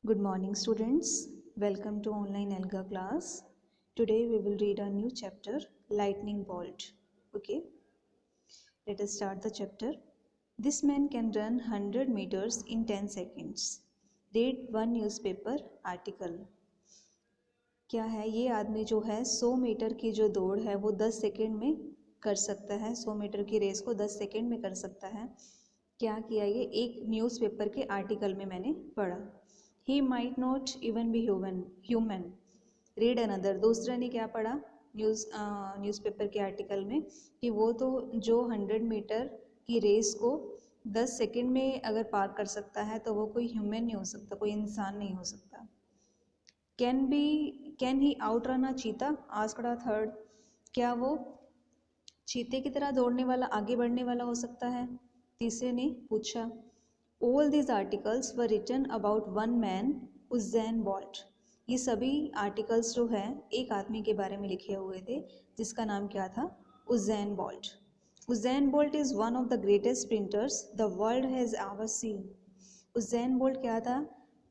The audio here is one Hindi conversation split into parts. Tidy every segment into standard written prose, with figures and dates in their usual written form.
Good morning, students. Welcome to online Elga class. Today we will read a new chapter, Lightning Bolt. Okay, let us start the chapter. This man can run 100 meters in 10 seconds. Read one newspaper article. क्या है ये आदमी जो है 100 मीटर की जो दौड़ है वो 10 सेकंड में कर सकता है। 100 मीटर की रेस को 10 सेकंड में कर सकता है। क्या किया ये एक न्यूज़पेपर के आर्टिकल में मैंने पढ़ा। He might not even be human read another. दूसरा ने क्या पढ़ा न्यूज़पेपर के आर्टिकल में कि वो तो जो 100 मीटर की रेस को 10 सेकंड में अगर पार कर सकता है तो वो कोई ह्यूमन नहीं हो सकता, कोई इंसान नहीं हो सकता। Can he out run a चीता आस्क्ड अ थर्ड। क्या वो चीते की तरह दौड़ने वाला, आगे बढ़ने वाला हो सकता है? तीसरे ने पूछा। All these articles were written about one man, Usain Bolt. ये सभी आर्टिकल्स जो है एक आदमी के बारे में लिखे हुए थे जिसका नाम क्या था? Usain Bolt. Usain Bolt is one of the greatest sprinters the world has ever seen. Usain Bolt क्या था?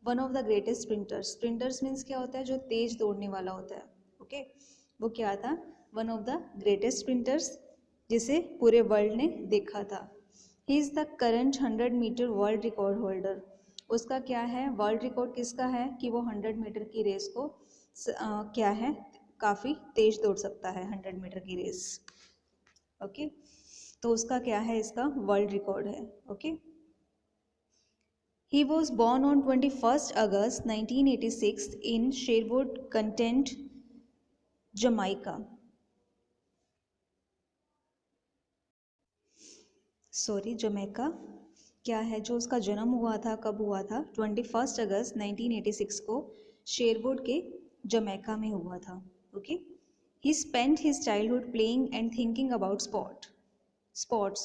One of the greatest sprinters. Sprinters means क्या होता है? जो तेज दौड़ने वाला होता है। ओके, वो क्या था? One of the greatest sprinters जिसे पूरे वर्ल्ड ने देखा था। He is the current 100 metre world record holder. उसका क्या है? वर्ल्ड रिकॉर्ड किसका है कि वो 100 मीटर की रेस को क्या है, काफ़ी तेज दौड़ सकता है 100 मीटर की रेस। ओके, तो उसका क्या है? इसका वर्ल्ड रिकॉर्ड है। Okay, he was born on 21st August 1986 in Sherwood, Content, Jamaica. Jamaica. क्या है जो उसका जन्म हुआ था, कब हुआ था? 21 अगस्त 1986 को शेरवुड के जमैका में हुआ था। Okay, he spent his childhood playing and thinking about sports.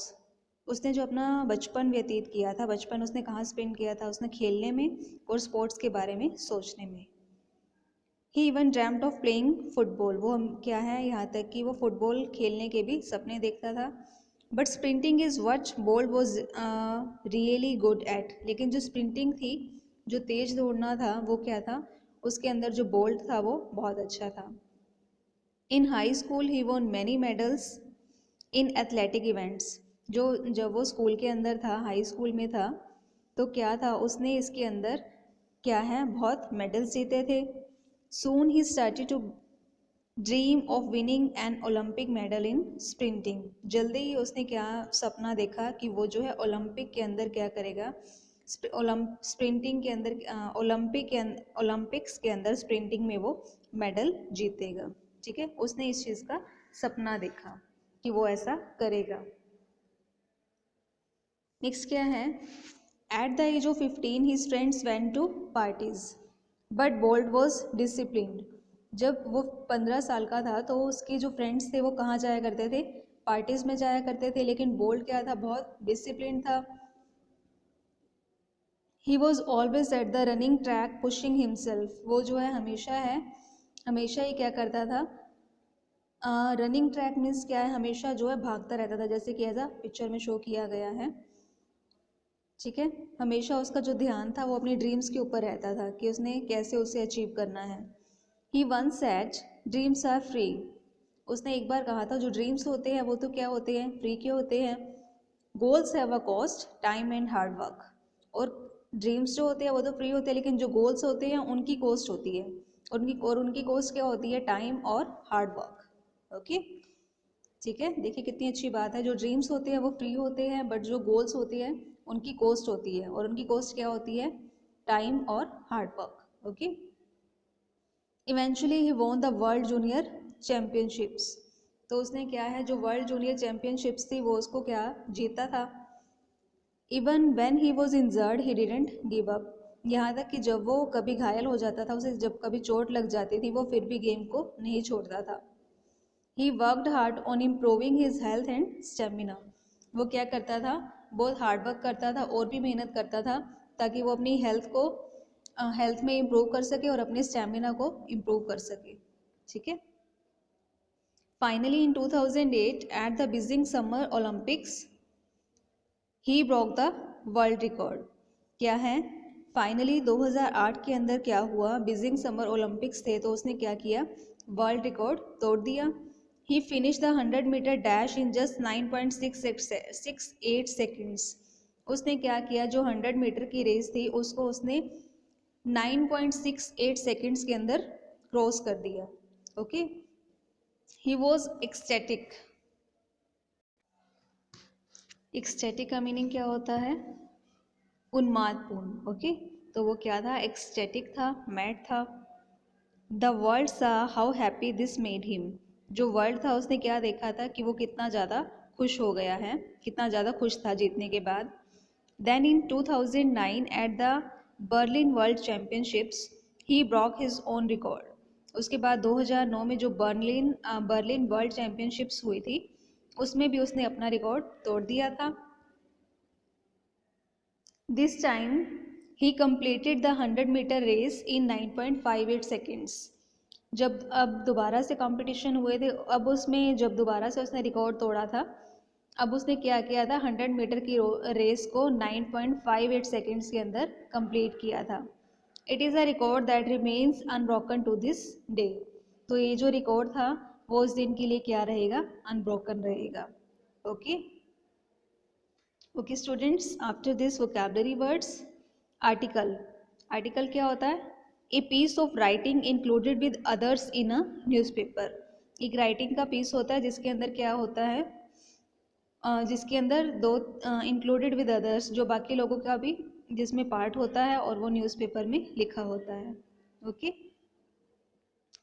उसने जो अपना बचपन व्यतीत किया था, बचपन उसने कहाँ स्पेंड किया था? उसने खेलने में और स्पोर्ट्स के बारे में सोचने में। He even dreamed of playing football. वो क्या है, यहाँ तक कि वो फुटबॉल खेलने के भी सपने देखता था। But sprinting is what bolt was really good at. लेकिन जो स्प्रिंटिंग थी, जो तेज दौड़ना था, वो क्या था? उसके अंदर जो बोल्ट था वो बहुत अच्छा था। In high school he won many medals in athletic events. जो जब वो स्कूल के अंदर था, हाई स्कूल में था, तो क्या था? उसने इसके अंदर क्या है, बहुत मेडल्स जीते थे। Soon he started to dream of winning an Olympic medal in sprinting. जल्दी ही उसने क्या सपना देखा कि वो जो है ओलंपिक के अंदर क्या करेगा, स्प्रिंटिंग के अंदर, ओलंपिक्स के अंदर स्प्रिंटिंग में वो मेडल जीतेगा। ठीक है, उसने इस चीज़ का सपना देखा कि वो ऐसा करेगा। नेक्स्ट क्या है? At the age of 15 his friends went to parties but Bolt was disciplined. जब वो 15 साल का था तो उसके जो फ्रेंड्स थे वो कहाँ जाया करते थे? पार्टीज में जाया करते थे। लेकिन बोल्ट क्या था? बहुत डिसिप्लिन था। He was always at the running track pushing himself. वो जो है हमेशा ही क्या करता था? रनिंग ट्रैक मीन्स क्या है? हमेशा जो है भागता रहता था, जैसे कि ऐसा पिक्चर में शो किया गया है। ठीक है, हमेशा उसका जो ध्यान था वो अपनी ड्रीम्स के ऊपर रहता था कि उसने कैसे उसे अचीव करना है। He once said dreams are free. उसने एक बार कहा था जो ड्रीम्स होते हैं वो तो क्या होते हैं? फ्री के होते हैं। Goals have a cost, time and hard work. और ड्रीम्स जो होते हैं वो तो फ्री होते हैं, लेकिन जो गोल्स होते हैं उनकी कॉस्ट होती है। उनकी कॉस्ट क्या होती है? टाइम और हार्ड वर्क। ओके, ठीक है, देखिए कितनी अच्छी बात है। जो ड्रीम्स होते हैं वो फ्री होते हैं, बट जो गोल्स होती हैं उनकी कॉस्ट होती है। और उनकी कॉस्ट क्या होती है? टाइम और hard work. Okay, eventually he won the world junior championships. तो उसने क्या है, जो वर्ल्ड जूनियर चैम्पियनशिप्स थी वो उसको क्या जीता था। Even when he was injured he didn't give up. यहाँ तक कि जब वो कभी घायल हो जाता था, उसे जब कभी चोट लग जाती थी, वो फिर भी गेम को नहीं छोड़ता था। He worked hard on improving his health and stamina. वो क्या करता था? बहुत हार्ड वर्क करता था और भी मेहनत करता था ताकि वो अपनी हेल्थ में इम्प्रूव कर सके और अपने स्टेमिना को इम्प्रूव कर सके। ठीक है, finally in 2008 at the Beijing summer Olympics he broke the world record. क्या है? फाइनली 2008 के अंदर क्या हुआ, बीजिंग समर ओलंपिक्स थे तो उसने क्या किया, वर्ल्ड रिकॉर्ड तोड़ दिया। He finish the 100 metre dash in just 9.68 seconds. उसने क्या किया, जो 100 मीटर की रेस थी उसको उसने 9.68 सेकेंड्स के अंदर क्रॉस कर दिया। Okay, he was ecstatic. Ecstatic का मीनिंग क्या होता है, उन्मादपूर्ण। ओके, तो वो क्या था, एक्सटेटिक था, मैड था। द वर्ल्ड सा how happy this made him. जो वर्ल्ड था उसने क्या देखा था कि वो कितना ज़्यादा खुश हो गया है, कितना ज़्यादा खुश था जीतने के बाद। Then in 2009 at the Berlin world championships he broke his own record. उसके बाद 2009 में जो बर्लिन वर्ल्ड चैम्पियनशिप्स हुई थी उसमें भी उसने अपना रिकॉर्ड तोड़ दिया था। This time he completed the 100 metre race in 9.58 seconds. जब अब दोबारा से कंपटीशन हुए थे, अब उसमें जब दोबारा से उसने रिकॉर्ड तोड़ा था, अब उसने क्या किया था, 100 मीटर की रेस को 9.58 सेकेंड्स के अंदर कंप्लीट किया था। It is a record that remains unbroken to this day. तो ये जो रिकॉर्ड था वो उस दिन के लिए क्या रहेगा, अनब्रोकन रहेगा। Okay okay students, after this vocabulary words. Article. Article क्या होता है, a piece of writing included with others in a newspaper. एक राइटिंग का पीस होता है जिसके अंदर क्या होता है, जिसके अंदर दो इंक्लूडेड विद अदर्स, जो बाकी लोगों का भी जिसमें पार्ट होता है और वो न्यूज़पेपर में लिखा होता है। Okay,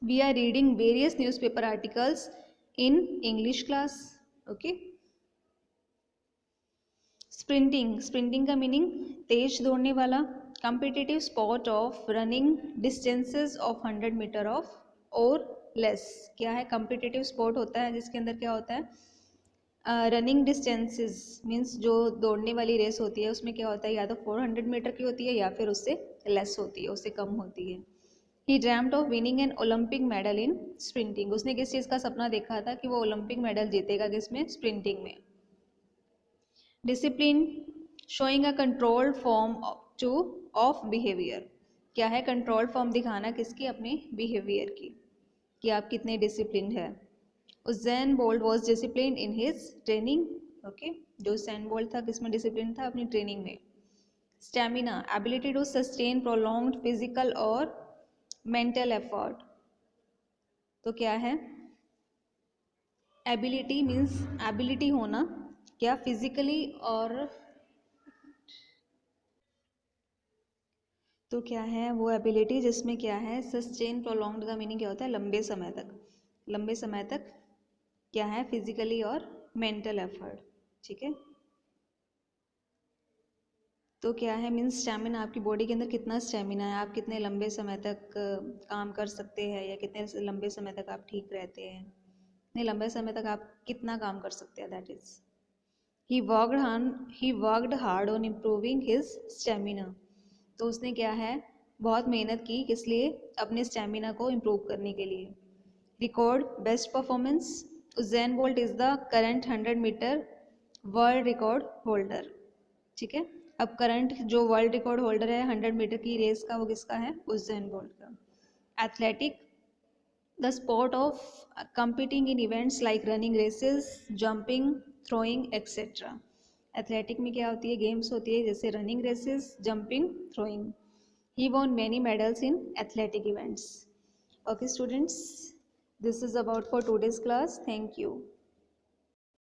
we are reading various newspaper articles in English class. Okay, sprinting. Sprinting का मीनिंग तेज दौड़ने वाला। Competitive sport of running distances of 100 metre of और लेस। क्या है, कॉम्पिटिटिव स्पोर्ट होता है जिसके अंदर क्या होता है, रनिंग डिस्टेंसेस मीन्स जो दौड़ने वाली रेस होती है उसमें क्या होता है, या तो 400 मीटर की होती है या फिर उससे लेस होती है, उससे कम होती है। He dreamed of winning an Olympic medal in sprinting. उसने किस चीज़ का सपना देखा था कि वो ओलंपिक मेडल जीतेगा, किसमें, स्प्रिंटिंग में। Discipline, showing a controlled form two of behaviour. क्या है, कंट्रोल फॉर्म दिखाना किसकी, अपने बिहेवियर की, कि आप कितने डिसिप्लिन है। Usain Bolt was discipline in his training. Okay, जो उज़ैन बोल्ट था किसमें डिसिप्लिन था, अपनी ट्रेनिंग में। Stamina, ability to sustain prolonged physical और मेंटल एफर्ट। तो क्या है, एबिलिटी मीन्स एबिलिटी होना, क्या, फिजिकली और, तो क्या है वो एबिलिटी जिसमें क्या है, सस्टेन प्रोलॉन्ग्ड का मीनिंग क्या होता है, लंबे समय तक, लंबे समय तक क्या है, फिजिकली और मेंटल एफर्ट। ठीक है, तो क्या है, मीन्स स्टेमिना, आपकी बॉडी के अंदर कितना स्टेमिना है, आप कितने लंबे समय तक काम कर सकते हैं, या कितने लंबे समय तक आप ठीक रहते हैं, कितने लंबे समय तक आप कितना काम कर सकते हैं, that is. He worked hard on improving his stamina. तो उसने क्या है, बहुत मेहनत की, किस लिए, अपने स्टेमिना को इम्प्रूव करने के लिए। Record, best performance. Usain Bolt is the current 100 metre world record holder. ठीक है, अब करंट जो वर्ल्ड रिकॉर्ड होल्डर है 100 मीटर की रेस का, वो किसका है, उज़ैन बोल्ट का। Athletic, the sport of competing in events like running races, jumping, throwing, etc. Athletic में क्या होती है, गेम्स होती है जैसे running races, jumping, throwing. He won many medals in athletic events. Okay students, this is about for today's class. Thank you.